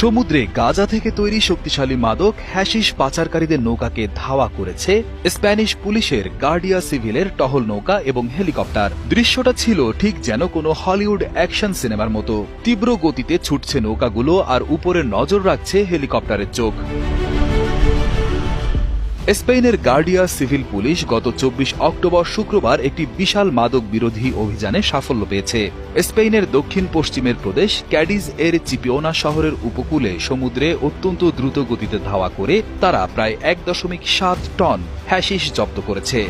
সমুদ্রে গাঁজা থেকে তৈরি শক্তিশালী মাদক হ্যাশিশ পাচারকারীদের নৌকাকে ধাওয়া করেছে স্প্যানিশ পুলিশের গার্ডিয়া সিভিলের টহল নৌকা এবং হেলিকপ্টার। দৃশ্যটা ছিল ঠিক যেন কোনো হলিউড অ্যাকশন সিনেমার মতো। তীব্র গতিতে ছুটছে নৌকাগুলো আর উপরে নজর রাখছে হেলিকপ্টারের চোখ। স্পেনের গার্ডিয়া সিভিল পুলিশ গত 24 অক্টোবর শুক্রবার একটি বিশাল মাদক বিরোধী অভিযানে সাফল্য পেয়েছে। স্পেনের দক্ষিণ পশ্চিমের প্রদেশ ক্যাডিজ এর চিপিওনা শহরের উপকূলে সমুদ্রে অত্যন্ত দ্রুত গতিতে ধাওয়া করে তারা প্রায় 1.7 টন হ্যাশিশ জব্দ করেছে।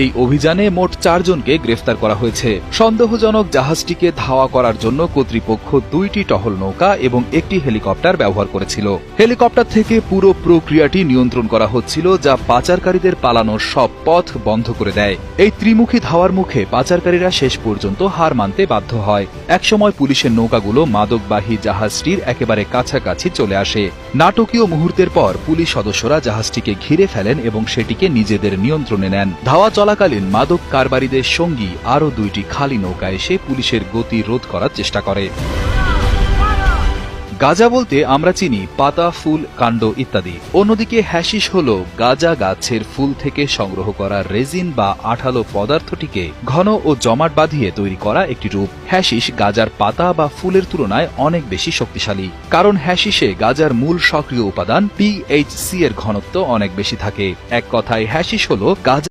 এই অভিযানে মোট 4 জনকে গ্রেফতার করা হয়েছে। সন্দেহজনক জাহাজটিকে ধাওয়া করার জন্য কর্তৃপক্ষ 2টি টহল নৌকা এবং একটি হেলিকপ্টার ব্যবহার করেছিল। হেলিকপ্টার থেকে পুরো প্রক্রিয়াটি নিয়ন্ত্রণ করা হচ্ছিল, যা পাচারকারীদের পালানোর সব পথ বন্ধ করে দেয়। এই ত্রিমুখী ধাওয়ার মুখে পাচারকারীরা শেষ পর্যন্ত হার মানতে বাধ্য হয়। একসময় পুলিশের নৌকাগুলো মাদকবাহী জাহাজটির একেবারে কাছাকাছি চলে আসে। নাটকীয় মুহূর্তের পর পুলিশ সদস্যরা জাহাজটিকে ঘিরে ফেলেন এবং সেটিকে নিজেদের নিয়ন্ত্রণে নেন। ধাওয়া চলাকালীন মাদক কারবারিদের সঙ্গী আরও 2টি খালি নৌকা এসে পুলিশের গতি রোধ করার চেষ্টা করে। গাঁজা বলতে আমরা চিনি পাতা, ফুল, কাণ্ড ইত্যাদি। অন্যদিকে হ্যাশিশ হল গাঁজা গাছের ফুল থেকে সংগ্রহ করা রেজিন বা আঠালো পদার্থটিকে ঘন ও জমাট বাঁধিয়ে তৈরি করা একটি রূপ। হ্যাশিশ গাঁজার পাতা বা ফুলের তুলনায় অনেক বেশি শক্তিশালী, কারণ হ্যাশিশে গাঁজার মূল সক্রিয় উপাদান THC এর ঘনত্ব অনেক বেশি থাকে। এক কথায় হ্যাশিশ হল গাঁজা